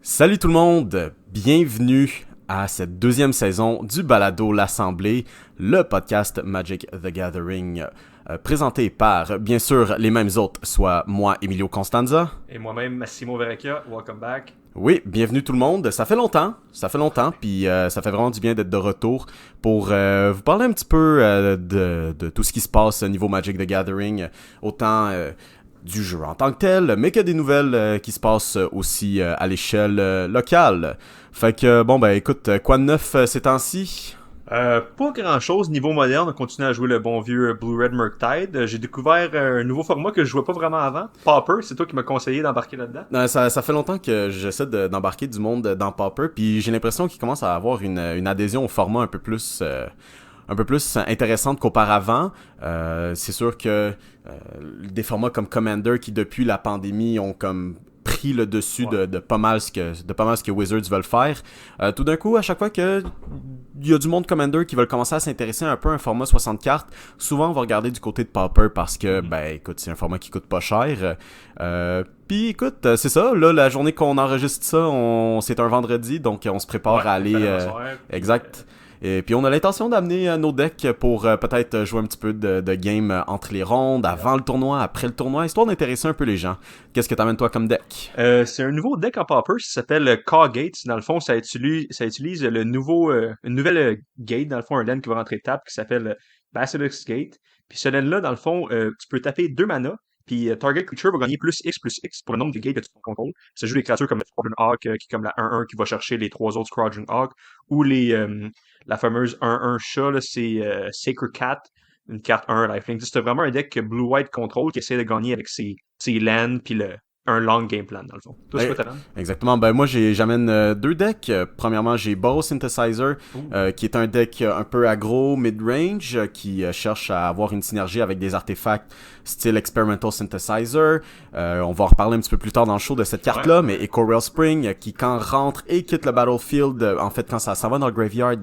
Salut tout le monde, bienvenue à cette deuxième saison du balado L'Assemblée, le podcast Magic the Gathering, présenté par, bien sûr, les mêmes hôtes, soit moi, Emilio Constanza. Et moi-même, Massimo Verrecchia, welcome back. Oui, bienvenue tout le monde, ça fait longtemps, puis ça fait vraiment du bien d'être de retour pour vous parler un petit peu de tout ce qui se passe au niveau Magic the Gathering, autant du jeu en tant que tel, mais qu'il y a des nouvelles qui se passent aussi à l'échelle locale. Fait que, bon ben écoute, quoi de neuf ces temps-ci? Pas grand-chose niveau moderne, on continue à jouer le bon vieux Blue Red Murktide. J'ai découvert un nouveau format que je jouais pas vraiment avant. Pauper, c'est toi qui m'as conseillé d'embarquer là-dedans. Ça fait longtemps que j'essaie d'embarquer du monde dans Pauper, puis j'ai l'impression qu'il commence à avoir une adhésion au format un peu plus intéressante qu'auparavant. C'est sûr que des formats comme Commander qui depuis la pandémie ont comme pris le dessus de pas mal ce que Wizards veulent faire. Tout d'un coup, à chaque fois que il y a du monde Commander qui veulent commencer à s'intéresser un peu à un format 60 cartes, souvent on va regarder du côté de Pauper parce que ben écoute, c'est un format qui coûte pas cher. Puis écoute, c'est ça, là la journée qu'on enregistre ça, c'est un vendredi, donc on se prépare à aller exact. Et puis on a l'intention d'amener nos decks pour peut-être jouer un petit peu de game entre les rondes, avant le tournoi, après le tournoi, histoire d'intéresser un peu les gens. Qu'est-ce que t'amènes toi comme deck? C'est un nouveau deck en Pauper, ça s'appelle Cawgate. Dans le fond, ça utilise une nouvelle gate, dans le fond, un land qui va rentrer de table qui s'appelle Basilisk Gate. Puis ce land-là, dans le fond, tu peux taper 2 mana, puis Target Creature va gagner plus X pour le nombre de gates que tu contrôles. Ça joue des créatures comme le Squadron Hawk, qui est comme la 1-1 qui va chercher les 3 autres Squadron Hawk, ou la fameuse 1-1 chat, là, c'est Sacred Cat, une carte 1 lifelink. C'est vraiment un deck que Blue-White contrôle qui essaie de gagner avec ses lands puis un long game plan, dans le fond. Toi, c'est quoi ta lane? Exactement. Ben moi, j'amène deux decks. Premièrement, j'ai Burrow Synthesizer, qui est un deck un peu aggro, mid-range, qui cherche à avoir une synergie avec des artefacts style Experimental Synthesizer. On va en reparler un petit peu plus tard dans le show de cette carte-là, mais Echo Rail Spring, qui quand rentre et quitte le battlefield, en fait, quand ça s'en va dans le graveyard,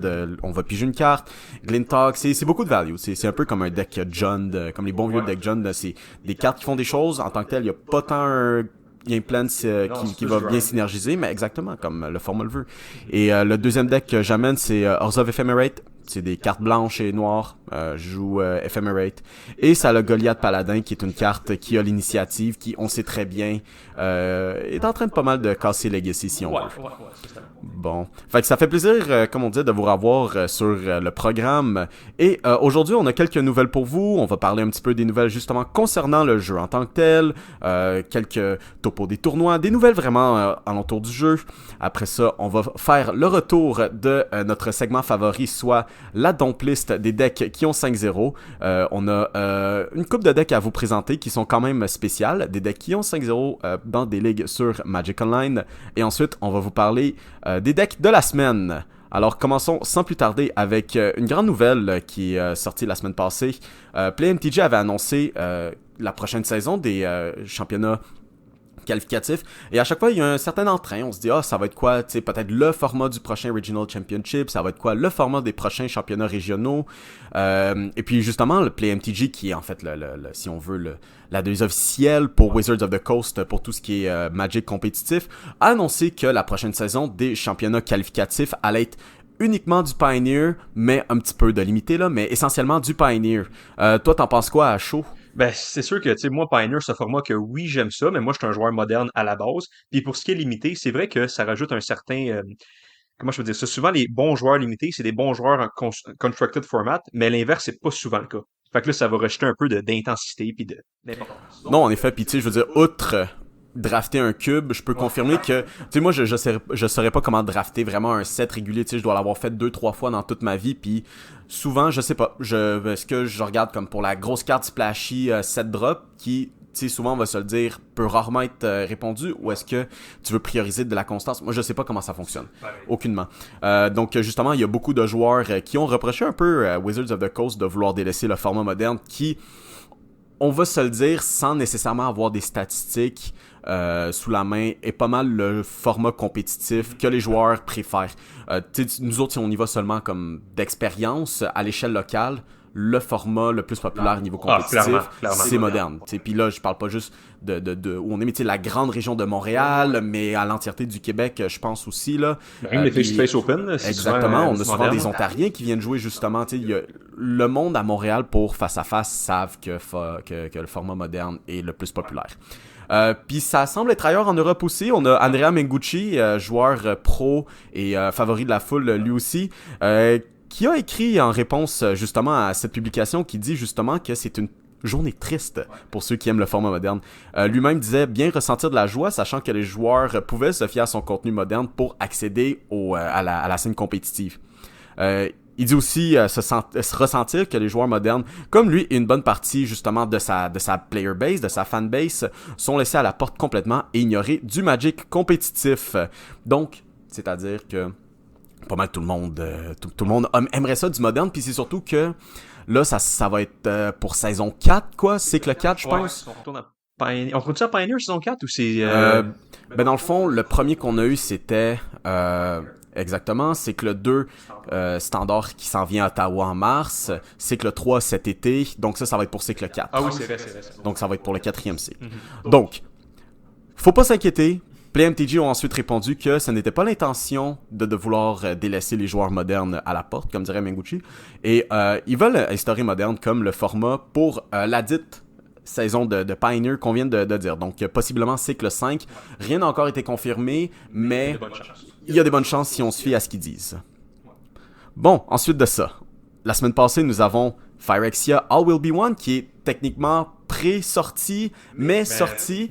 on va piger une carte. Glinthawk, c'est beaucoup de value. C'est un peu comme un deck Jund, comme les bons vieux decks Jund. C'est des cartes qui font des choses. En tant que tel, il n'y a pas tant un game plan qui va bien synergiser, mais exactement comme le format le veut. Et le deuxième deck que j'amène, c'est Horse of Ephemerate. C'est des cartes blanches et noires. Je joue Ephemerate. Et ça a le Goliath Paladin, qui est une carte qui a l'initiative, qui, on sait très bien, est en train de pas mal de casser Legacy, si on veut. Bon. Fait que ça fait plaisir, comme on dit, de vous revoir sur le programme. Et aujourd'hui, on a quelques nouvelles pour vous. On va parler un petit peu des nouvelles, justement, concernant le jeu en tant que tel. Quelques topos des tournois. Des nouvelles vraiment alentour du jeu. Après ça, on va faire le retour de notre segment favori, soit la dump list des decks qui ont 5-0. On a une couple de decks à vous présenter qui sont quand même spéciales. Des decks qui ont 5-0 dans des ligues sur Magic Online. Et ensuite, on va vous parler des decks de la semaine. Alors commençons sans plus tarder avec une grande nouvelle qui est sortie la semaine passée. PlayMTG avait annoncé la prochaine saison des championnats qualificatif. Et à chaque fois, il y a un certain entrain. On se dit, ça va être quoi, tu sais, peut-être le format du prochain Regional Championship, ça va être quoi le format des prochains championnats régionaux. Et puis justement, le PlayMTG, qui est en fait, si on veut, la devise officielle pour Wizards of the Coast, pour tout ce qui est Magic compétitif, a annoncé que la prochaine saison des championnats qualificatifs allait être uniquement du Pioneer, mais un petit peu de limité, là, mais essentiellement du Pioneer. Toi, t'en penses quoi à chaud? Ben, c'est sûr que, tu sais, moi, Pioneer, ce format que oui, j'aime ça, mais moi, je suis un joueur moderne à la base. Puis pour ce qui est limité, c'est vrai que ça rajoute un certain, comment je peux dire ça? Souvent, les bons joueurs limités, c'est des bons joueurs en constructed format, mais l'inverse, c'est pas souvent le cas. Fait que là, ça va rajouter un peu d'intensité puis d'importance. Non, en effet, puis tu sais, je veux dire, outre drafter un cube, je peux confirmer que, tu sais, moi, je saurais pas comment drafter vraiment un set régulier, tu sais, je dois l'avoir fait 2-3 fois dans toute ma vie, puis souvent, je sais pas, est-ce que je regarde comme pour la grosse carte splashy set drop, qui, tu sais, souvent, on va se le dire, peut rarement être répondu, ou est-ce que tu veux prioriser de la constance? Moi, je sais pas comment ça fonctionne. Aucunement. Donc, justement, il y a beaucoup de joueurs qui ont reproché un peu à Wizards of the Coast de vouloir délaisser le format moderne qui, on va se le dire, sans nécessairement avoir des statistiques sous la main, est pas mal le format compétitif que les joueurs préfèrent. Nous autres, si on y va seulement comme d'expérience à l'échelle locale, le format le plus populaire niveau compétitif, c'est moderne. Puis là, je parle pas juste de où on est, mais la grande région de Montréal, mais à l'entièreté du Québec, je pense aussi. Là. Même les Face-to-Face Open. Exactement, on a souvent des Ontariens qui viennent jouer justement. Le monde à Montréal pour face-à-face savent que le format moderne est le plus populaire. Puis ça semble être ailleurs en Europe aussi. On a Andrea Mengucci, joueur pro et favori de la foule lui aussi, qui a écrit en réponse justement à cette publication qui dit justement que c'est une journée triste pour ceux qui aiment le format moderne. Lui-même disait bien ressentir de la joie, sachant que les joueurs pouvaient se fier à son contenu moderne pour accéder à la scène compétitive. Il dit aussi se ressentir que les joueurs modernes, comme lui et une bonne partie justement de sa player base, de sa fan base, sont laissés à la porte complètement et ignorés du Magic compétitif. Donc, c'est-à-dire que pas mal tout le monde aimerait ça du moderne, puis c'est surtout que là, ça va être pour saison 4, quoi, cycle 4, je pense. On retourne à Pioneer saison 4 ou c'est... Ben dans le fond, le premier qu'on a eu, c'était... exactement, cycle 2 standard qui s'en vient à Ottawa en mars, cycle 3 cet été, donc ça va être pour cycle 4. Ah oui, c'est vrai. Donc ça va être pour le 4e cycle. Donc, faut pas s'inquiéter. PlayMTG ont ensuite répondu que ce n'était pas l'intention de vouloir délaisser les joueurs modernes à la porte, comme dirait Mengucci, et ils veulent instaurer moderne comme le format pour la dite saison de Pioneer qu'on vient de dire. Donc, possiblement cycle 5. Rien n'a encore été confirmé, mais il y a des bonnes chances si on se fie à ce qu'ils disent. Bon, ensuite de ça, la semaine passée, nous avons Phyrexia All Will Be One, qui est techniquement pré-sorti, mais sorti.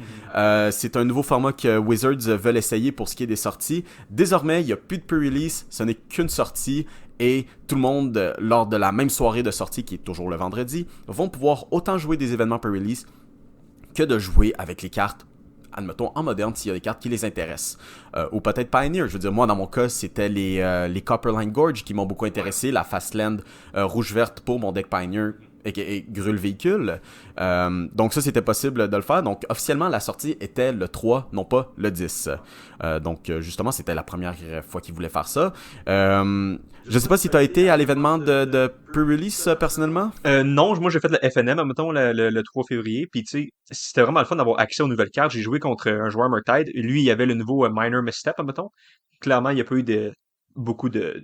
C'est un nouveau format que Wizards veulent essayer pour ce qui est des sorties. Désormais, il n'y a plus de pre-release, ce n'est qu'une sortie. Et tout le monde, lors de la même soirée de sortie, qui est toujours le vendredi, vont pouvoir autant jouer des événements pre-release que de jouer avec les cartes, admettons, en moderne, s'il y a des cartes qui les intéressent. Ou peut-être Pioneer. Je veux dire, moi, dans mon cas, c'était les Copperline Gorge qui m'ont beaucoup intéressé. La Fastland rouge-verte pour mon deck Pioneer et Grul Véhicule. Donc ça, c'était possible de le faire. Donc officiellement, la sortie était le 3, non pas le 10. Donc justement, c'était la première fois qu'ils voulaient faire ça. Je sais pas si tu as été à l'événement de pre-release personnellement. Non, moi j'ai fait le FNM, mettons, le 3 février. Puis tu sais, c'était vraiment le fun d'avoir accès aux nouvelles cartes. J'ai joué contre un joueur Murktide. Lui, il y avait le nouveau Minor Misstep, mettons. Clairement, il n'y a pas eu beaucoup de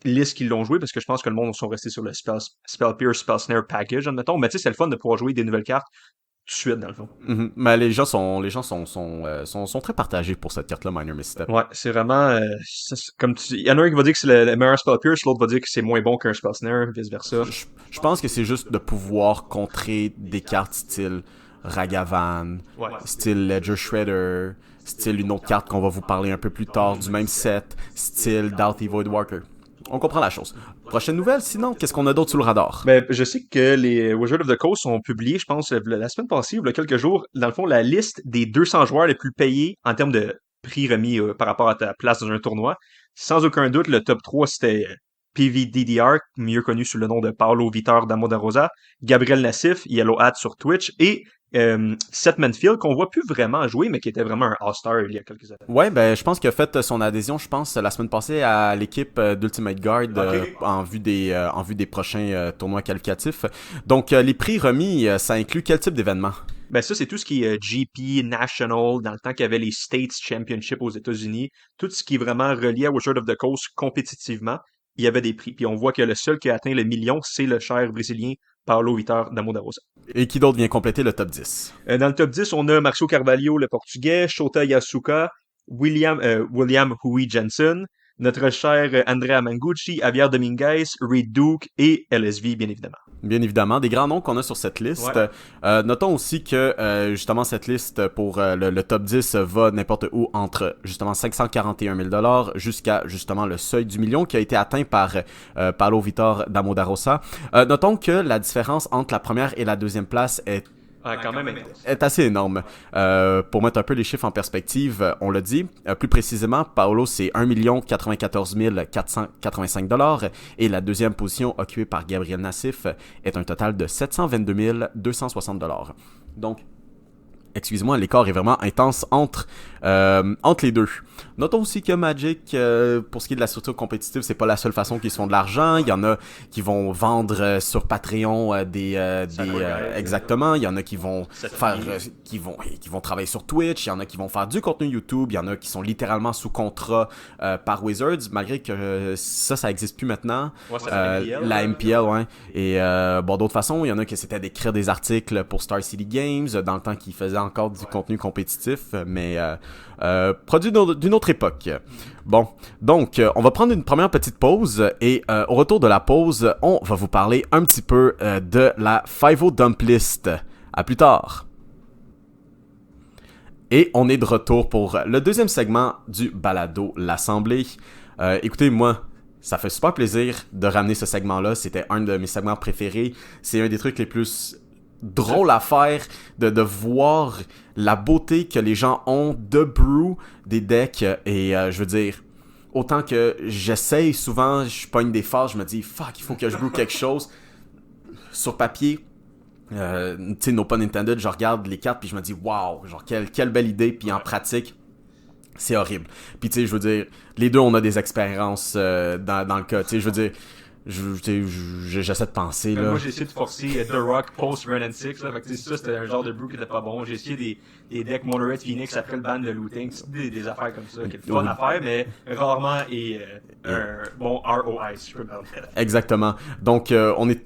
listes qui l'ont joué parce que je pense que le monde sont restés sur le Spell Pierce, Spell Snare Package, admettons. Mais tu sais, c'est le fun de pouvoir jouer des nouvelles cartes tout de suite, dans le fond. Mais les gens sont très partagés pour cette carte-là, Minor Misstep. Ouais, c'est vraiment... il y en a un qui va dire que c'est le meilleur Spell Pierce, l'autre va dire que c'est moins bon qu'un Spell Snare, vice-versa. Je pense que c'est juste de pouvoir contrer des cartes style Ragavan, style Ledger Shredder, style une autre carte qu'on va vous parler un peu plus tard du même set, style Doughty Voidwalker. On comprend la chose. Prochaine nouvelle, sinon, qu'est-ce qu'on a d'autre sous le radar? Ben, je sais que les Wizards of the Coast ont publié, je pense, la semaine passée, il y a quelques jours, dans le fond, la liste des 200 joueurs les plus payés en termes de prix remis par rapport à ta place dans un tournoi. Sans aucun doute, le top 3, c'était PVDDR, mieux connu sous le nom de Paolo Vitor Damo da Rosa, Gabriel Nassif, Yellow Hat sur Twitch, et Seth Manfield, qu'on voit plus vraiment jouer, mais qui était vraiment un All-Star il y a quelques années. Ouais, ben je pense qu'il a fait son adhésion, je pense, la semaine passée à l'équipe d'Ultimate Guard en vue des prochains tournois qualificatifs. Donc, les prix remis, ça inclut quel type d'événement? Ben ça, c'est tout ce qui est GP, National, dans le temps qu'il y avait les States Championship aux États-Unis, tout ce qui est vraiment relié à Wizards of the Coast compétitivement, il y avait des prix. Puis on voit que le seul qui a atteint le million, c'est le cher brésilien Paolo Vitor Damo da Rosa. Et qui d'autre vient compléter le top 10? Dans le top 10, on a Marcio Carvalho, le portugais, Shota Yasuka, William Hui Jensen, notre cher Andrea Mengucci, Javier Dominguez, Reed Duke et LSV, bien évidemment. Bien évidemment, des grands noms qu'on a sur cette liste. Ouais. Notons aussi que justement cette liste pour le top 10 va n'importe où entre justement 541 000 $ jusqu'à justement le seuil du million qui a été atteint par Paolo Vitor Damo da Rosa. Notons que la différence entre la première et la deuxième place est assez énorme. Pour mettre un peu les chiffres en perspective, on l'a dit, plus précisément, Paolo, c'est 1 94 485 $ et la deuxième position occupée par Gabriel Nassif est un total de 722 260 $. Donc, excusez-moi, l'écart est vraiment intense entre les deux. Notons aussi que Magic, pour ce qui est de la structure compétitive, c'est pas la seule façon qu'ils se font de l'argent. Il y en a qui vont vendre sur Patreon exactement. Il y en a qui vont faire, qui vont travailler sur Twitch. Il y en a qui vont faire du contenu YouTube. Il y en a qui sont littéralement sous contrat par Wizards, malgré que ça existe plus maintenant. Ouais, ça la MPL, ouais. Et d'autre façon, il y en a qui c'était d'écrire des articles pour Star City Games dans le temps qu'ils faisaient encore du contenu compétitif, mais produit d'une autre époque. Bon, donc on va prendre une première petite pause et au retour de la pause, on va vous parler un petit peu de la 5-0 Dump List. À plus tard. Et on est de retour pour le deuxième segment du balado L'Assemblée. Écoutez, moi, ça fait super plaisir de ramener ce segment-là. C'était un de mes segments préférés. C'est un des trucs les plus drôles à faire, de voir la beauté que les gens ont de brew des decks. Et je veux dire, autant que j'essaye souvent, je pogne des phases, je me dis « Fuck, il faut que je brew quelque chose. » Sur papier, tu sais, no pun intended, je regarde les cartes puis je me dis « Wow, genre quelle belle idée. » Puis en pratique, c'est horrible. Puis tu sais, je veux dire, les deux, on a des expériences dans le cas. Tu sais, je veux dire, j'essaie de penser, là. Moi, j'ai essayé de forcer The Rock post Run and Six, là. Fait que ça, c'était un genre de brew qui était pas bon. J'ai essayé des decks Mono Red Phoenix après le ban de looting. Des affaires comme ça, qui étaient fun à faire, mais rarement un bon ROI, si je peux me permettre. Exactement. Donc,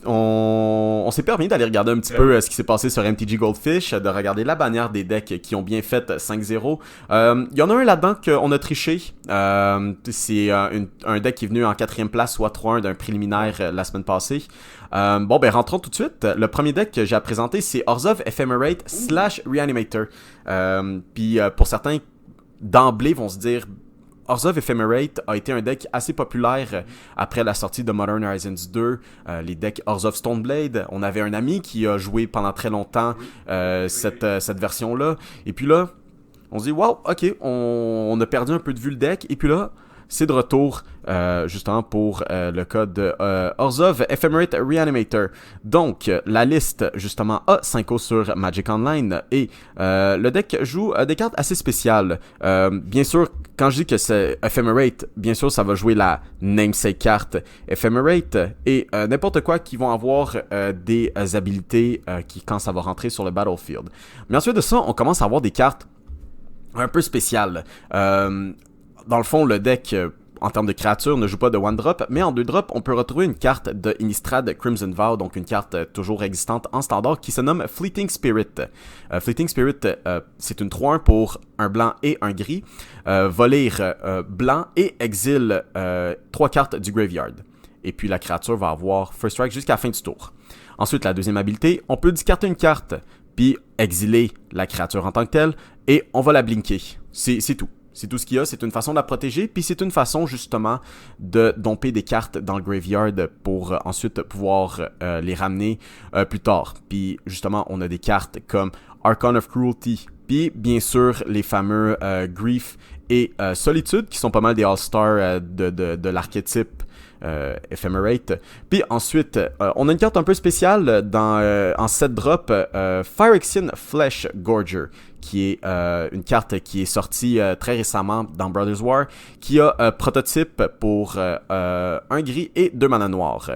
on s'est permis d'aller regarder un petit peu ce qui s'est passé sur MTG Goldfish, de regarder la bannière des decks qui ont bien fait 5-0. Il y en a un là-dedans qu'on a triché. C'est un deck qui est venu en 4e place, soit 3-1 d'un préliminaire la semaine passée. Rentrons tout de suite. Le premier deck que j'ai à présenter, c'est Orzhov Ephemerate / Reanimator. Puis pour certains, d'emblée, vont se dire Orzhov Ephemerate a été un deck assez populaire après la sortie de Modern Horizons 2. Les decks Orzhov Stoneblade, on avait un ami qui a joué pendant très longtemps cette version-là. Et puis là, on se dit, wow, ok, on a perdu un peu de vue le deck. Et puis là, c'est de retour justement pour le code Orzhov Ephemerate Reanimator. Donc, la liste justement a 5 sur Magic Online et le deck joue des cartes assez spéciales. Bien sûr, quand je dis que c'est Ephemerate, bien sûr, ça va jouer la namesake carte Ephemerate et n'importe quoi qui vont avoir des habilités qui, quand ça va rentrer sur le battlefield. Mais ensuite de ça, on commence à avoir des cartes un peu spéciales. Dans le fond, le deck, en termes de créatures, ne joue pas de 1-drop, mais en 2-drop, on peut retrouver une carte de Innistrad Crimson Vow, donc une carte toujours existante en standard, qui se nomme Fleeting Spirit. Fleeting Spirit, c'est une 3-1 pour un blanc et un gris. Va lire blanc et exile 3 cartes du graveyard. Et puis la créature va avoir First Strike jusqu'à la fin du tour. Ensuite, la deuxième habilité, on peut discarter une carte, puis exiler la créature en tant que telle, et on va la blinker. C'est tout. C'est tout ce qu'il y a, c'est une façon de la protéger, puis c'est une façon justement de domper des cartes dans le graveyard pour ensuite pouvoir les ramener plus tard. Puis justement, on a des cartes comme Archon of Cruelty, puis bien sûr les fameux Grief et Solitude, qui sont pas mal des All-Stars de l'archétype Ephemerate. Puis ensuite, on a une carte un peu spéciale en 7 drop, Phyrexian Flesh Gorger, qui est une carte qui est sortie très récemment dans Brothers War, qui a prototype pour un gris et 2 mana noirs.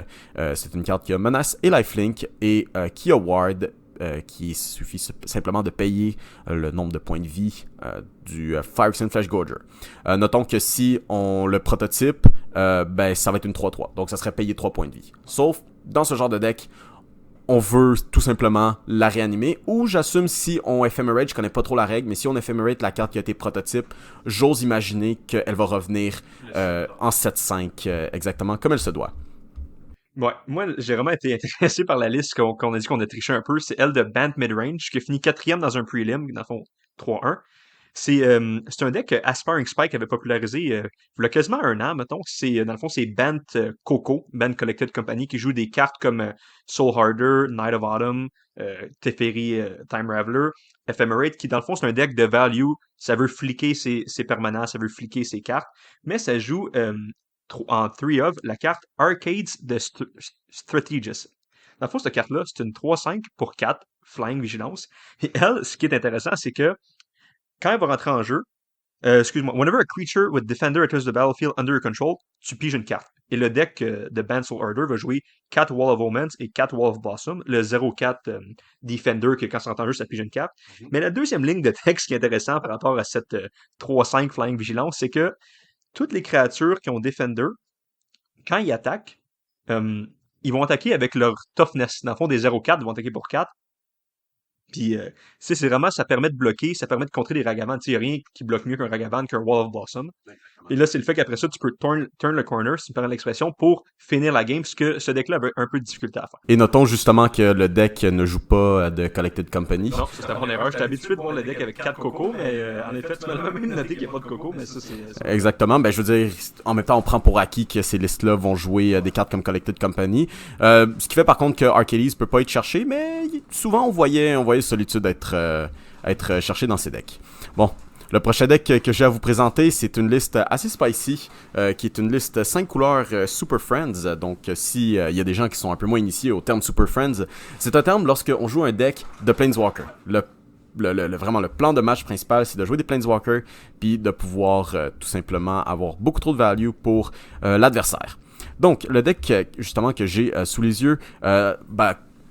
C'est une carte qui a menace et lifelink et qui a ward, qui suffit simplement de payer le nombre de points de vie du Phyrexian Flesh Gorger. Notons que si on le prototype, ça va être une 3-3, donc ça serait payer 3 points de vie. Sauf, dans ce genre de deck, on veut tout simplement la réanimer, ou j'assume si on Ephemerate, je connais pas trop la règle, mais si on Ephemerate la carte qui a été prototype, j'ose imaginer qu'elle va revenir en 7-5, exactement comme elle se doit. Ouais, moi, j'ai vraiment été intéressé par la liste qu'on a dit qu'on a triché un peu. C'est elle de Bant Midrange, qui a fini 4e dans un prelim, dans le fond 3-1. C'est un deck que Aspiring Spike avait popularisé il y a quasiment un an, mettons. Dans le fond, c'est Bant Coco, Bant Collected Company, qui joue des cartes comme Soul Harder, Knight of Autumn, Teferi, Time Raveler, Ephemerate, qui dans le fond, c'est un deck de value. Ça veut fliquer ses permanents, ça veut fliquer ses cartes, mais ça joue en 3 of la carte Arcades de Strategist. Dans le fond, cette carte-là, c'est une 3-5 pour 4 Flying Vigilance. Et elle, ce qui est intéressant, c'est que quand elle va rentrer en jeu, excuse-moi, whenever a creature with Defender enters the battlefield under your control, tu piges une carte. Et le deck de Bansal Order va jouer 4 Wall of Omens et 4 Wall of Blossom. Le 0-4 Defender, que quand ça rentre en jeu, ça pige une carte. Mais la deuxième ligne de texte qui est intéressant par rapport à cette 3-5 Flying Vigilance, c'est que toutes les créatures qui ont Defender, quand ils attaquent, ils vont attaquer avec leur Toughness. Dans le fond, des 0-4, ils vont attaquer pour 4. Puis, c'est vraiment, ça permet de bloquer, ça permet de contrer les Ragavan. Il n'y a rien qui bloque mieux qu'un Ragavan qu'un Wall of Blossom. Et là, c'est le fait qu'après ça, tu peux turn le corner, si tu me permets l'expression, pour finir la game, ce que ce deck-là avait un peu de difficulté à faire. Et notons justement que le deck ne joue pas de Collected Company. Non, ça, c'était mon erreur. J'étais habitué de voir le deck avec 4 cocos, mais en effet, tu m'as même noté qu'il n'y a pas de coco, mais ça, c'est... Exactement. Ben, je veux dire, en même temps, on prend pour acquis que ces listes-là vont jouer des cartes comme Collected Company. Ce qui fait par contre que Arcades peut pas être cherché, mais souvent on voyait Solitude être cherché dans ces decks. Bon. Le prochain deck que j'ai à vous présenter, c'est une liste assez spicy, qui est une liste 5 couleurs Super Friends. Donc, si y a des gens qui sont un peu moins initiés au terme Super Friends, c'est un terme lorsqu'on joue un deck de Planeswalker. Vraiment, le plan de match principal, c'est de jouer des Planeswalkers, puis de pouvoir tout simplement avoir beaucoup trop de value pour l'adversaire. Donc, le deck, justement, que j'ai sous les yeux,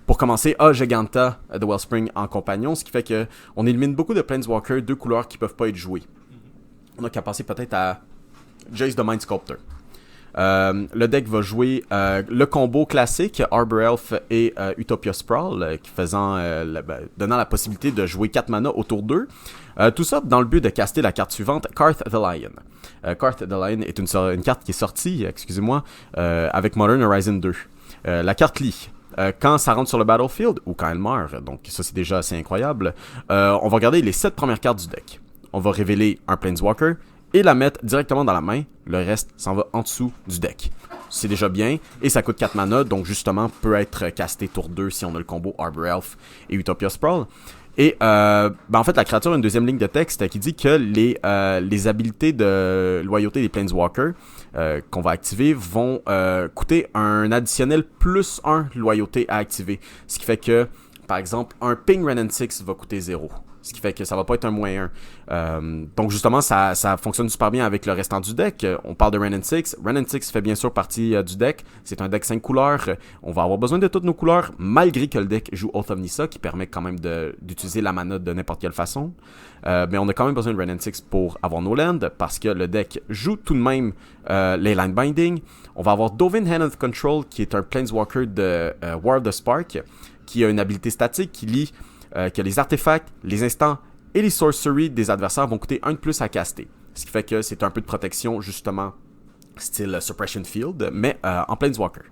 pour commencer, a Giganta de Wellspring en compagnon, ce qui fait que on élimine beaucoup de Planeswalkers, 2 couleurs qui peuvent pas être jouées. On a qu'à passer peut-être à Jace the Mind Sculptor. Le deck va jouer le combo classique Arbor Elf et Utopia Sprawl, donnant la possibilité de jouer 4 mana au tour 2. Tout ça dans le but de caster la carte suivante, Karth the Lion. Karth the Lion est une carte qui est sortie, avec Modern Horizon 2. La carte lit. Quand ça rentre sur le battlefield, ou quand elle meurt, donc ça c'est déjà assez incroyable, on va regarder les 7 premières cartes du deck. On va révéler un Planeswalker et la mettre directement dans la main, le reste s'en va en dessous du deck. C'est déjà bien, et ça coûte 4 mana, donc justement peut être casté tour 2 si on a le combo Arbor Elf et Utopia Sprawl. Et en fait, la créature a une deuxième ligne de texte qui dit que les habilités de loyauté des Planeswalkers qu'on va activer vont coûter un additionnel plus 1 loyauté à activer. Ce qui fait que, par exemple, un Ping Renin 6 va coûter 0. Ce qui fait que ça va pas être un moins 1. Donc justement, ça fonctionne super bien avec le restant du deck. On parle de Renin 6. Renin 6 fait bien sûr partie du deck. C'est un deck 5 couleurs. On va avoir besoin de toutes nos couleurs, malgré que le deck joue Oath of Nissa, qui permet quand même d'utiliser la mana de n'importe quelle façon. Mais on a quand même besoin de Renin 6 pour avoir nos lands, parce que le deck joue tout de même les Line Binding. On va avoir Dovin Hand of Control, qui est un Planeswalker de War of the Spark, qui a une habilité statique qui lie que les artefacts, les instants et les sorceries des adversaires vont coûter 1 de plus à caster. Ce qui fait que c'est un peu de protection, justement, style Suppression Field, mais en Planeswalker.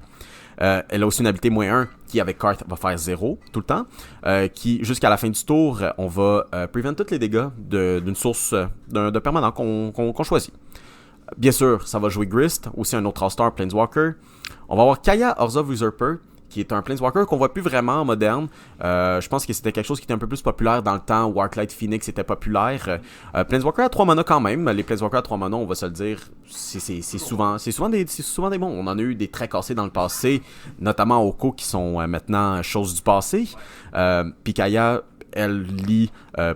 Elle a aussi une habilité -1 qui, avec Karth, va faire 0 tout le temps. Qui, jusqu'à la fin du tour, on va prevent tous les dégâts d'une source de permanent qu'on choisit. Bien sûr, ça va jouer Grist, aussi un autre All-Star Planeswalker. On va avoir Kaya Orzhov Usurper, qui est un Planeswalker qu'on voit plus vraiment en moderne. Je pense que c'était quelque chose qui était un peu plus populaire dans le temps où Arclight Phoenix était populaire. Planeswalker à 3 mana quand même. Les Planeswalkers à 3 mana, on va se le dire, c'est souvent des bons. On en a eu des très cassés dans le passé, notamment Oko qui sont maintenant choses du passé. Pikaya, elle lit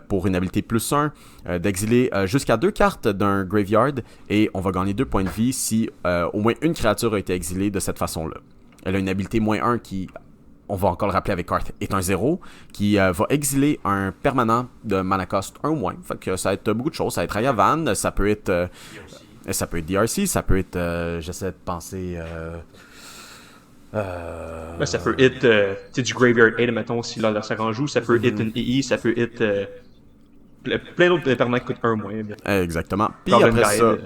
pour une habilité +1 d'exiler jusqu'à 2 cartes d'un graveyard, et on va gagner 2 points de vie si au moins une créature a été exilée de cette façon-là. Elle a une habilité -1 qui, on va encore le rappeler avec Karth, est un 0, qui va exiler un permanent de mana cost 1 ou moins. Fait que ça va être beaucoup de choses. Ça va être Ayavan, ça peut être DRC, ça peut être, j'essaie de penser... ça peut hit du Graveyard 8, mettons, si l'adversaire en joue. Ça peut hit une EE, ça peut hit plein d'autres permanents qui coûtent 1 ou moins. Exactement. Puis après ça...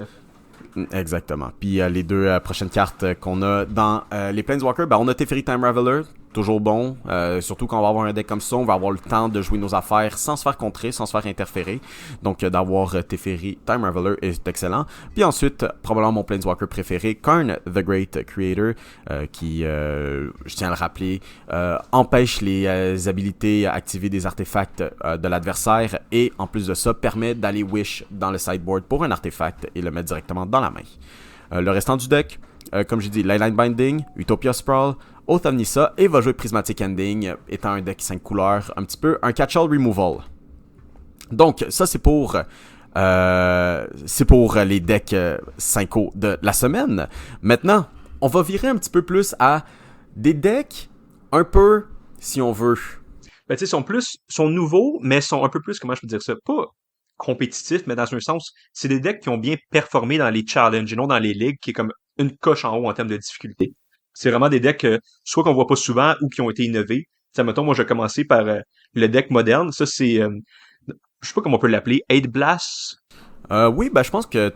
Exactement. Puis les 2 prochaines cartes qu'on a dans les Planeswalkers, on a Teferi Time Raveler, toujours bon. Surtout quand on va avoir un deck comme ça, on va avoir le temps de jouer nos affaires sans se faire contrer, sans se faire interférer. Donc d'avoir Teferi Time Raveler est excellent. Puis ensuite, probablement mon Planeswalker préféré, Karn the Great Creator, qui, je tiens à le rappeler, empêche les habilités à activer des artefacts de l'adversaire, et en plus de ça, permet d'aller wish dans le sideboard pour un artefact et le mettre directement dans la main. Le restant du deck, comme j'ai dit, Line Binding, Utopia Sprawl, Oath of Nissa et va jouer Prismatic Ending, étant un deck 5 couleurs, un petit peu un catch-all removal. Donc, ça c'est pour les decks 5 de la semaine. Maintenant, on va virer un petit peu plus à des decks un peu, si on veut. Ben, tu sais, sont nouveaux, mais sont un peu plus, comment je peux dire ça, pas compétitifs, mais dans un sens, c'est des decks qui ont bien performé dans les challenges et non dans les ligues, qui est comme une coche en haut en termes de difficulté. C'est vraiment des decks, soit qu'on voit pas souvent ou qui ont été innovés. Ça, mettons, moi, je vais commencer par le deck moderne. Ça, c'est, je sais pas comment on peut l'appeler, 8 Blast. Oui, ben je pense que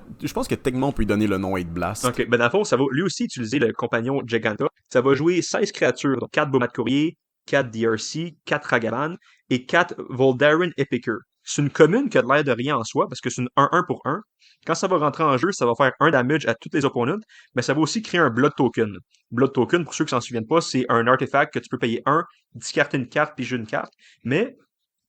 techniquement on peut lui donner le nom 8 Blast. Ok, ben dans le fond, ça va lui aussi utiliser le compagnon Giganta. Ça va jouer 16 créatures, donc 4 Bomat Courrier, 4 DRC, 4 Ragavan et 4 Voldaren Epicer. C'est une commune qui a l'air de rien en soi, parce que c'est une 1-1 pour 1. Quand ça va rentrer en jeu, ça va faire 1 damage à tous les opponents, mais ça va aussi créer un Blood Token. Blood Token, pour ceux qui s'en souviennent pas, c'est un artefact que tu peux payer 1, discarter une carte, puis jouer une carte. Mais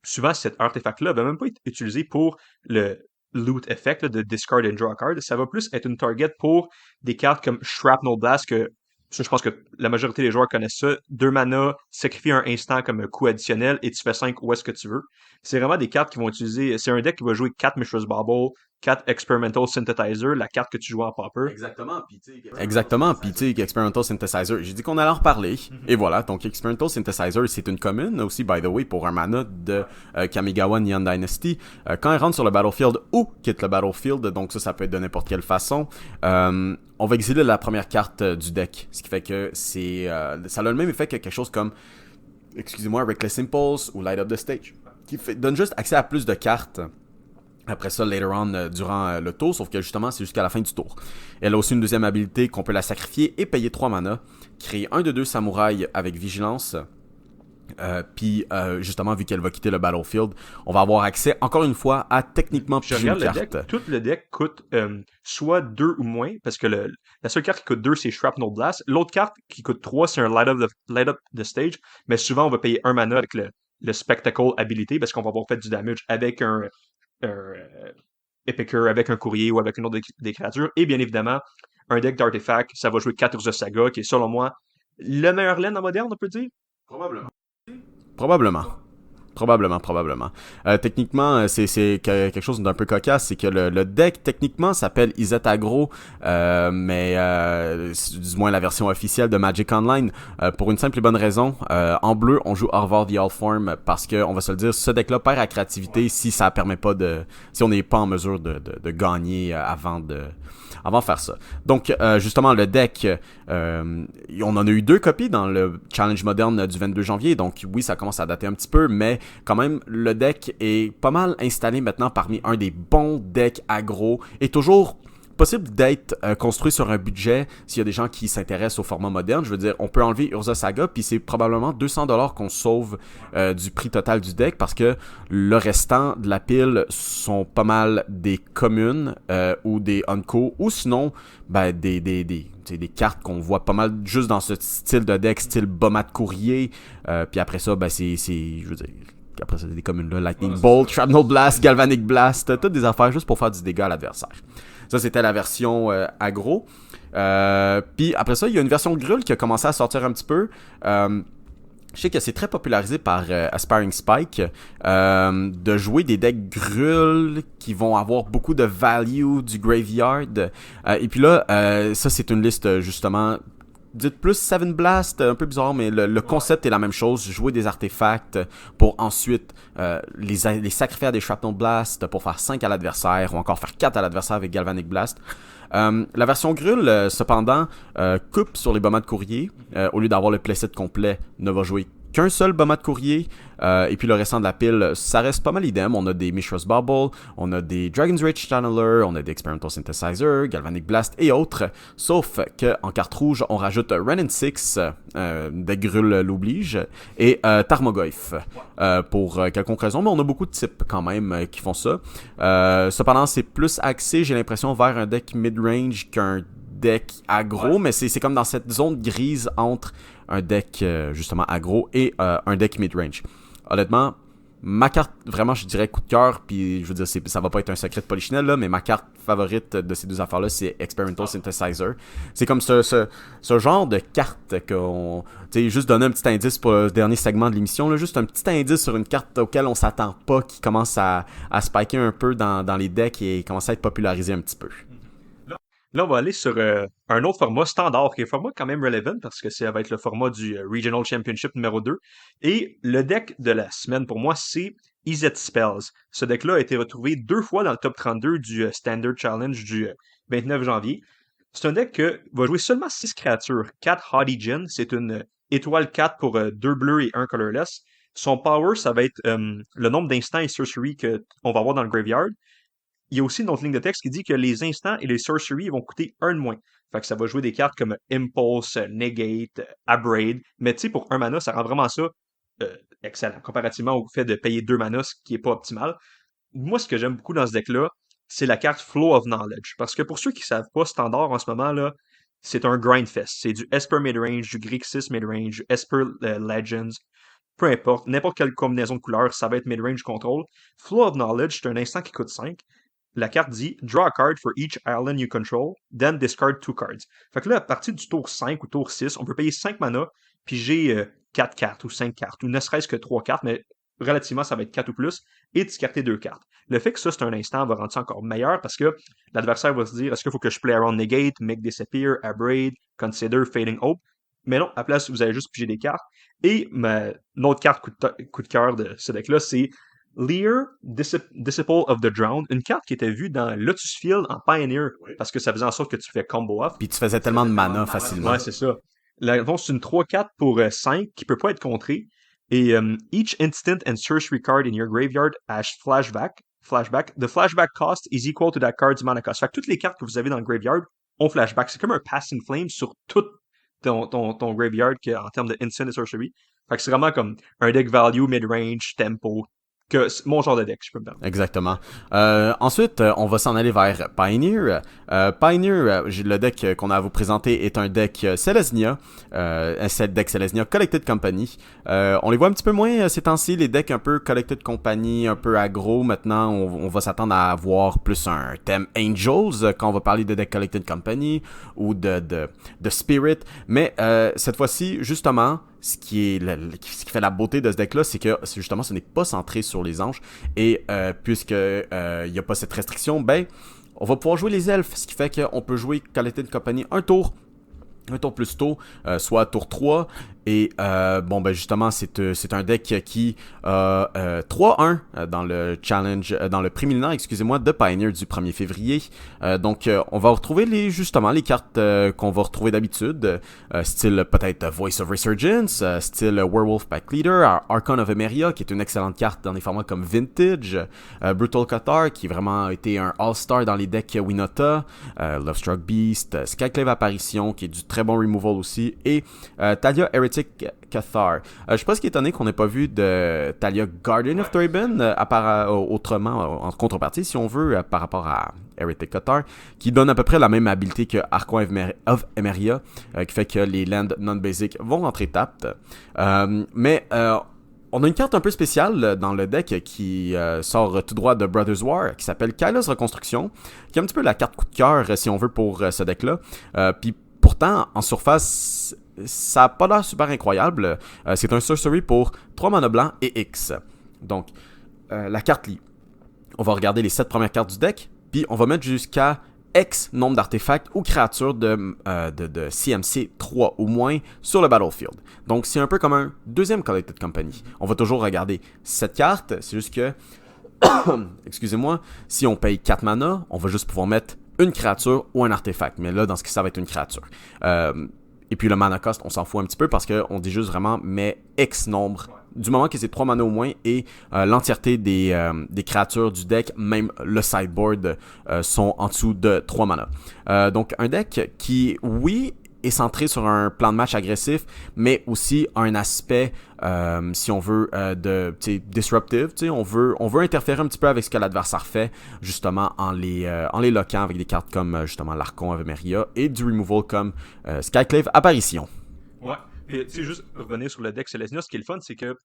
souvent, cet artefact-là va même pas être utilisé pour le loot effect là, de discard and draw a card. Ça va plus être une target pour des cartes comme Shrapnel Blast, que ça, je pense que la majorité des joueurs connaissent ça. 2 mana, sacrifie un instant comme un coût additionnel et tu fais 5 où est-ce que tu veux. C'est vraiment des cartes qui vont utiliser. C'est un deck qui va jouer 4 Mishra's Bauble, 4 Experimental Synthesizer, la carte que tu joues en Pauper. Exactement, puis tu sais, Experimental Synthesizer, j'ai dit qu'on allait en reparler, et voilà, donc Experimental Synthesizer, c'est une commune, aussi, by the way, pour un mana de Kamigawa Neon Dynasty, quand elle rentre sur le battlefield ou quitte le battlefield, donc ça peut être de n'importe quelle façon, on va exiler la première carte du deck, ce qui fait que ça a le même effet que quelque chose comme, excusez-moi, Reckless Impulse ou Light Up the Stage, qui donne juste accès à plus de cartes. Après ça, later on, durant le tour, sauf que justement, c'est jusqu'à la fin du tour. Elle a aussi une deuxième habilité qu'on peut la sacrifier et payer 3 mana, créer un de 2 samouraïs avec vigilance, puis justement, vu qu'elle va quitter le battlefield, on va avoir accès, encore une fois, à techniquement plus une carte. Deck, tout le deck coûte soit 2 ou moins, parce que la seule carte qui coûte 2, c'est Shrapnel Blast. L'autre carte qui coûte 3, c'est un Light Up the Stage, mais souvent, on va payer 1 mana avec le Spectacle habilité, parce qu'on va avoir fait du damage avec un Epicer, avec un courrier ou avec une autre des créatures. Et bien évidemment, un deck d'artefacts, ça va jouer 14 de Saga, qui est selon moi le meilleur lane en moderne, on peut dire. Probablement. Techniquement, c'est quelque chose d'un peu cocasse, c'est que le deck, techniquement, s'appelle Izzet Aggro, mais du moins la version officielle de Magic Online, pour une simple et bonne raison. En bleu, on joue Orvar the Allform, parce que, on va se le dire, ce deck-là perd à créativité si ça permet pas si on n'est pas en mesure de gagner avant de faire ça. Donc, justement, le deck, on en a eu 2 copies dans le challenge moderne du 22 janvier, donc oui, ça commence à dater un petit peu, mais quand même, le deck est pas mal installé maintenant parmi un des bons decks aggro, et toujours possible d'être construit sur un budget s'il y a des gens qui s'intéressent au format moderne. Je veux dire, on peut enlever Urza Saga, puis c'est probablement 200$ qu'on sauve du prix total du deck, parce que le restant de la pile sont pas mal des communes ou des unco, ou sinon des cartes qu'on voit pas mal juste dans ce style de deck, style Bomat Courrier, puis après ça, je veux dire, après ça, des communes là, Lightning Bolt, Shrapnel Blast, Galvanic Blast, toutes des affaires juste pour faire du dégât à l'adversaire. Ça, c'était la version aggro. Puis après ça, il y a une version Gruul qui a commencé à sortir un petit peu. Je sais que c'est très popularisé par Aspiring Spike de jouer des decks Gruul qui vont avoir beaucoup de value du graveyard. Et puis là, ça, c'est une liste justement... Dites plus 7 Blast, un peu bizarre, mais le concept est la même chose. Jouer des artefacts pour ensuite les sacrifier à des Shrapnel Blast pour faire 5 à l'adversaire, ou encore faire 4 à l'adversaire avec Galvanic Blast. La version Gruul, cependant, coupe sur les bombas de courrier. Au lieu d'avoir le playset complet, ne va jouer qu'un seul bombat de courrier. Et puis le restant de la pile, ça reste pas mal idem. On a des Mishra's Bauble, on a des Dragon's Rage Channeler, on a des Experimental Synthesizer, Galvanic Blast et autres. Sauf qu'en carte rouge, on rajoute Ren 6, des Gruul l'oblige, et Tarmogoyf. Pour quelconque raison, mais on a beaucoup de types quand même qui font ça. Cependant, c'est plus axé, j'ai l'impression, vers un deck mid-range qu'un deck aggro, mais c'est comme dans cette zone grise entre un deck justement aggro et un deck mid-range. Honnêtement, ma carte, vraiment, je dirais coup de cœur, puis je veux dire, ça va pas être un secret de Polichinelle, là, mais ma carte favorite de ces deux affaires-là, c'est Experimental Synthesizer. C'est comme ce genre de carte qu'on... Tu sais, juste donner un petit indice pour le dernier segment de l'émission, là, juste un petit indice sur une carte auquel on s'attend pas, qui commence à spiker un peu dans les decks et commence à être popularisé un petit peu. Là, on va aller sur un autre format standard, qui est un format quand même relevant parce que ça va être le format du Regional Championship numéro 2. Et le deck de la semaine pour moi, c'est EZ Spells. Ce deck-là a été retrouvé 2 fois dans le top 32 du Standard Challenge du 29 janvier. C'est un deck qui va jouer seulement 6 créatures. 4 Haughty Djinn, c'est une étoile 4 pour 2 bleus et 1 colorless. Son power, ça va être le nombre d'instants et sorcery qu'on va avoir dans le graveyard. Il y a aussi une autre ligne de texte qui dit que les instants et les sorceries vont coûter 1 de moins. Fait que ça va jouer des cartes comme Impulse, Negate, Abrade. Mais tu sais, pour 1 mana, ça rend vraiment ça excellent. Comparativement au fait de payer 2 mana, ce qui est pas optimal. Moi, ce que j'aime beaucoup dans ce deck-là, c'est la carte Flow of Knowledge. Parce que pour ceux qui savent pas, Standard en ce moment, là, c'est un grind fest. C'est du Esper Midrange, du Grixis Midrange, du Esper Legends. Peu importe, n'importe quelle combinaison de couleurs, ça va être midrange control. Flow of Knowledge, c'est un instant qui coûte 5. La carte dit Draw a card for each island you control, then discard 2 cards. Fait que là, à partir du tour 5 ou tour 6, on peut payer 5 mana, puis j'ai 4 cartes ou 5 cartes, ou ne serait-ce que 3 cartes, mais relativement, ça va être 4 ou plus, et discarter 2 cartes. Le fait que ça, c'est un instant, va rendre ça encore meilleur parce que l'adversaire va se dire est-ce qu'il faut que je play around negate, make disappear, abrade, consider fading hope. Mais non, à la place, vous allez juste piger des cartes. Et l'autre carte coup de cœur de ce deck-là, c'est Lear, Disciple of the Drowned, une carte qui était vue dans Lotus Field en Pioneer, parce que ça faisait en sorte que tu fais combo off. Puis tu faisais tellement de mana facilement. Ouais, c'est ça. C'est une 3-4 pour 5 qui peut pas être contrée. Et each instant and sorcery card in your graveyard has flashback. The flashback cost is equal to that card's mana cost. Fait que toutes les cartes que vous avez dans le graveyard ont flashback. C'est comme un passing flame sur tout ton graveyard en termes de instant et sorcery. Fait que c'est vraiment comme un deck value, mid-range, tempo, que c'est mon genre de deck, je peux me permettre. Exactement. Ensuite, on va s'en aller vers Pioneer. Pioneer, le deck qu'on a à vous présenter est un deck Selesnya. C'est le deck Selesnya Collected Company. On les voit un petit peu moins ces temps-ci, les decks un peu Collected Company, un peu aggro. Maintenant, on va s'attendre à avoir plus un thème Angels quand on va parler de deck Collected Company ou de Spirit. Mais cette fois-ci, justement, ce qui fait la beauté de ce deck-là, c'est que justement, ce n'est pas centré sur les anges. Et puisque il n'y a pas cette restriction, ben, on va pouvoir jouer les elfes. Ce qui fait qu'on peut jouer Collected Company un tour plus tôt, soit tour 3. Et bon, ben justement, c'est un deck qui a 3-1 dans le challenge, dans le préliminaire, excusez-moi, de Pioneer du 1er février. Donc, on va retrouver justement les cartes qu'on va retrouver d'habitude, style peut-être Voice of Resurgence, style Werewolf Pack Leader, Archon of Emeria, qui est une excellente carte dans des formats comme Vintage, Brutal Cathar, qui vraiment a été un all-star dans les decks Winota, Lovestruck Beast, Skyclave Apparition, qui est du très bon removal aussi, et Talia Heretic Cathar. Je suis presque étonné qu'on n'ait pas vu de Talia Guardian of Thraben autrement, en contrepartie, si on veut, par rapport à Heretic Cathar, qui donne à peu près la même habilité que Archon of Emeria, qui fait que les lands non-basic vont rentrer tapped. Mais on a une carte un peu spéciale dans le deck qui sort tout droit de Brothers War, qui s'appelle Kyla's Reconstruction, qui est un petit peu la carte coup de cœur, si on veut, pour ce deck-là. Puis pourtant, en surface, ça n'a pas l'air super incroyable. C'est un sorcery pour 3 mana blancs et X. Donc, la carte lit. On va regarder les 7 premières cartes du deck, puis on va mettre jusqu'à X nombre d'artefacts ou créatures de CMC 3 ou moins sur le battlefield. Donc, c'est un peu comme un deuxième Collected Company. On va toujours regarder cette carte, c'est juste que, excusez-moi, si on paye 4 mana, on va juste pouvoir mettre une créature ou un artefact. Mais là, dans ce cas, ça va être une créature. Et puis le mana cost, on s'en fout un petit peu parce qu'on dit juste vraiment, mais X nombre. Du moment que c'est 3 mana au moins et l'entièreté des créatures du deck, même le sideboard, sont en dessous de 3 mana. Donc un deck qui, oui, est centré sur un plan de match agressif, mais aussi un aspect, si on veut, disruptive. On veut interférer un petit peu avec ce que l'adversaire fait, justement en les loquant avec des cartes comme justement l'Archon of Emeria et du removal comme Skyclave Apparition. Ouais. Et tu sais, juste revenir sur le deck Selesnya, ce qui est le fun, c'est que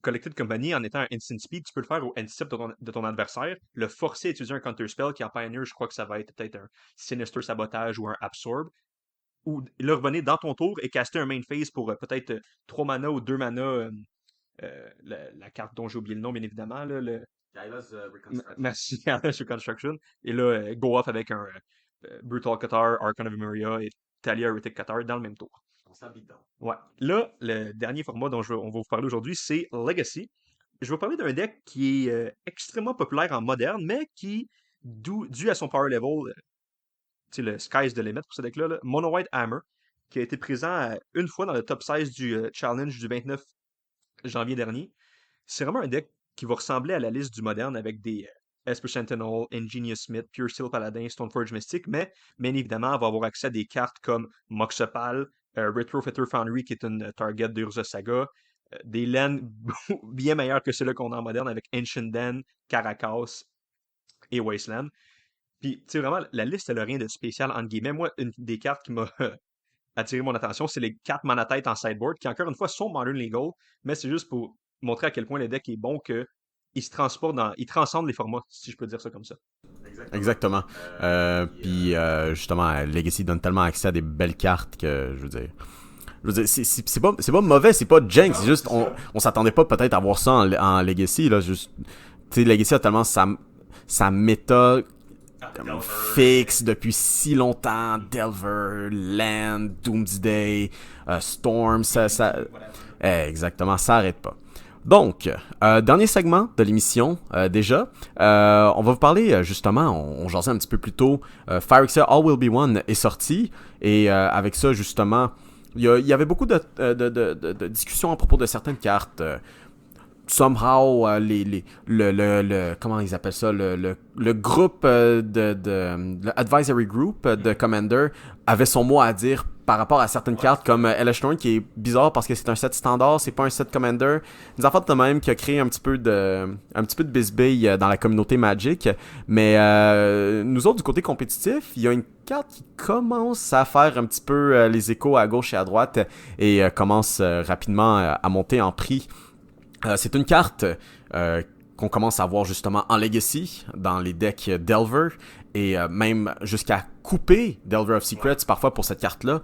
Collected Company, en étant un instant speed, tu peux le faire au end step de ton adversaire, le forcer à utiliser un counter spell qui en Pioneer, je crois que ça va être peut-être un Sinister Sabotage ou un Absorb, ou le revenir dans ton tour et caster un main phase pour peut-être 3 mana ou 2 mana, la carte dont j'ai oublié le nom, bien évidemment, là, Kaila's Reconstruction. Merci, Kaila's Reconstruction, et là, go off avec un Brutal Qatar, Archon of Emeria et Talia Heretic Qatar dans le même tour. On s'habille dedans. Ouais. Là, le dernier format dont on va vous parler aujourd'hui, c'est Legacy. Je vais vous parler d'un deck qui est extrêmement populaire en moderne, mais qui, dû à son power level, tu sais, le sky's the limit pour ce deck-là, Mono White Hammer, qui a été présent une fois dans le top 16 du challenge du 29 janvier dernier. C'est vraiment un deck qui va ressembler à la liste du moderne avec des Esper Sentinel, Ingenious Smith, Pure Steel Paladin, Stoneforge Mystic, mais bien évidemment, on va avoir accès à des cartes comme Moxopal, Retrofitter Foundry, qui est une target d'Urza Saga, des lanes bien meilleures que celles qu'on a en moderne avec Ancient Den, Caracas et Wasteland. Puis, tu sais, vraiment, la liste, elle a rien de spécial, entre guillemets. Moi, une des cartes qui m'a attiré mon attention, c'est les 4 mana tête en sideboard, qui encore une fois sont Modern Legal, mais c'est juste pour montrer à quel point le deck est bon que il se transporte il transcende les formats, si je peux dire ça comme ça. Exactement. Puis justement, Legacy donne tellement accès à des belles cartes que je veux dire, c'est pas mauvais, c'est pas jank, c'est juste on s'attendait pas peut-être à voir ça en Legacy là, juste tu sais Legacy a tellement sa méta comme fixe depuis si longtemps, Delver, Land, Doomsday, Storm, exactement, ça arrête pas. Donc, dernier segment de l'émission, déjà, on va vous parler, justement, on jasait un petit peu plus tôt, Phyrexia All Will Be One est sorti, et avec ça, justement, il y avait beaucoup de discussions à propos de certaines cartes, somehow comment ils appellent ça, le groupe le advisory group de Commander avait son mot à dire par rapport à certaines cartes comme Elesh Norn, qui est bizarre parce que c'est un set standard, c'est pas un set Commander. Des affaires de même qui a créé un petit peu de bisbille dans la communauté Magic, mais nous autres du côté compétitif, il y a une carte qui commence à faire un petit peu les échos à gauche et à droite et commence rapidement à monter en prix. C'est une carte qu'on commence à voir justement en Legacy, dans les decks Delver, et même jusqu'à couper Delver of Secrets parfois pour cette carte-là,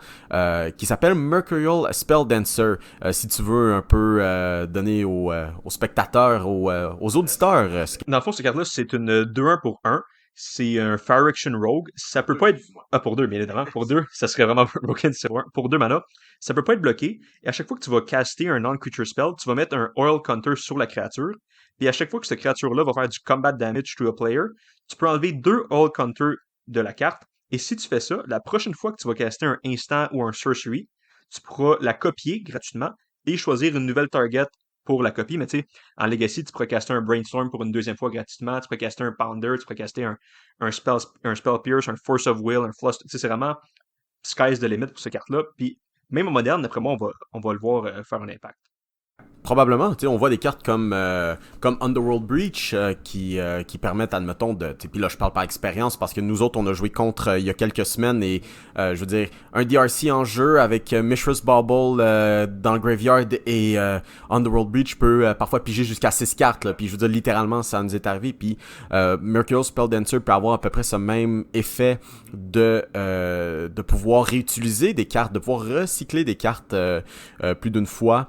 qui s'appelle Mercurial Spell Dancer. Si tu veux un peu donner aux spectateurs, aux auditeurs. Dans le fond, cette carte-là, c'est une 2-1 pour 1. C'est un Phyrexian Rogue. Ça peut pas être... Ah, pour 2, bien évidemment. Pour 2, ça serait vraiment broken sur 1. Pour 2 mana, ça peut pas être bloqué. Et à chaque fois que tu vas caster un non-creature spell, tu vas mettre un Oil Counter sur la créature. Et à chaque fois que cette créature-là va faire du combat damage to a player, tu peux enlever 2 Oil Counter de la carte. Et si tu fais ça, la prochaine fois que tu vas caster un instant ou un sorcery, tu pourras la copier gratuitement et choisir une nouvelle target pour la copie. Mais tu sais, en Legacy, tu pourrais caster un Brainstorm pour une deuxième fois gratuitement, tu pourrais caster un Pounder, tu pourrais caster un spell Pierce, un Force of Will, un Flush. Tu sais, c'est vraiment sky's the limit pour cette carte-là. Puis même en moderne, d'après moi, on va le voir faire un impact. Probablement, tu sais, on voit des cartes comme Underworld Breach qui permettent, admettons, puis là je parle par expérience parce que nous autres on a joué contre il y a quelques semaines et je veux dire un DRC en jeu avec Mishra's Bauble dans le graveyard et Underworld Breach peut parfois piger jusqu'à 6 cartes là, puis je veux dire littéralement ça nous est arrivé, puis Mercurial Spell Dancer peut avoir à peu près ce même effet de pouvoir réutiliser des cartes, de pouvoir recycler des cartes plus d'une fois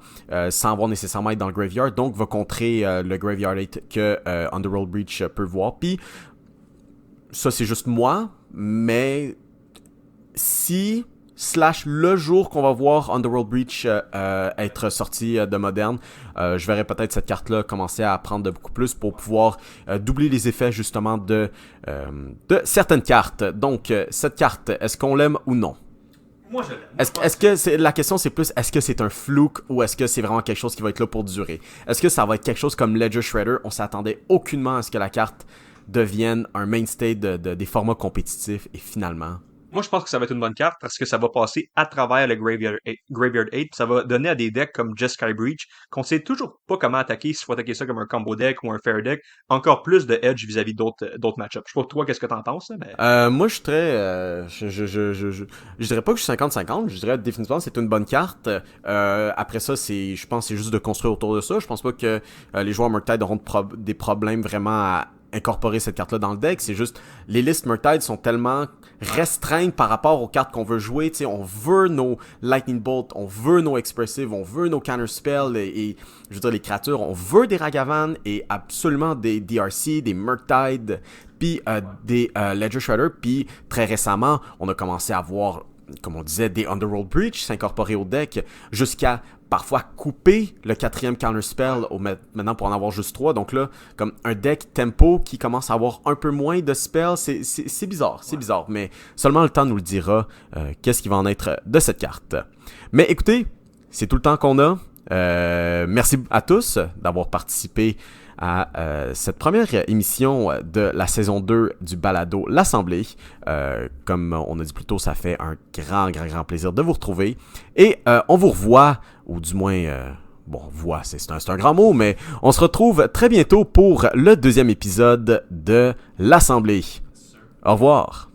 sans avoir nécessairement être dans le graveyard, donc va contrer le graveyard hate que Underworld Breach peut voir. Puis ça c'est juste moi, mais si / le jour qu'on va voir Underworld Breach être sorti de moderne, je verrai peut-être cette carte-là commencer à prendre de beaucoup plus pour pouvoir doubler les effets justement de certaines cartes. Donc cette carte, est-ce qu'on l'aime ou non? Moi, je l'aime. Est-ce que la question c'est plus est-ce que c'est un fluke ou est-ce que c'est vraiment quelque chose qui va être là pour durer? Est-ce que ça va être quelque chose comme Ledger Shredder? On s'attendait aucunement à ce que la carte devienne un mainstay des formats compétitifs et finalement, Moi, je pense que ça va être une bonne carte parce que ça va passer à travers le Graveyard 8, puis ça va donner à des decks comme Jeskai Breach qu'on sait toujours pas comment attaquer, s'il faut attaquer ça comme un combo deck ou un fair deck, encore plus de edge vis-à-vis d'autres match-ups. Je sais pas toi, qu'est-ce que t'en penses, là, mais... Moi, je suis très... je dirais pas que je suis 50-50, je dirais définitivement que c'est une bonne carte. Après ça, je pense que c'est juste de construire autour de ça. Je pense pas que les joueurs Murktide auront des problèmes vraiment à incorporer cette carte-là dans le deck. C'est juste, les listes Murktide sont tellement restreintes par rapport aux cartes qu'on veut jouer. Tu sais, on veut nos Lightning Bolt, on veut nos Expressive, on veut nos Counter Spell et je veux dire, les créatures, on veut des Ragavan et absolument des DRC, des Murktide, puis des Ledger Shredder, puis très récemment, on a commencé à voir, comme on disait, des Underworld Breach s'incorporer au deck, jusqu'à parfois couper le 4e Counterspell maintenant pour en avoir juste 3. Donc là, comme un deck tempo qui commence à avoir un peu moins de spells, c'est bizarre, c'est bizarre, mais seulement le temps nous le dira qu'est-ce qui va en être de cette carte. Mais écoutez, c'est tout le temps qu'on a. Merci à tous d'avoir participé à cette première émission de la saison 2 du balado L'Assemblée. Comme on a dit plus tôt, ça fait un grand plaisir de vous retrouver. Et on vous revoit, ou du moins... bon, voit, c'est un grand mot, mais on se retrouve très bientôt pour le 2e épisode de L'Assemblée. Au revoir.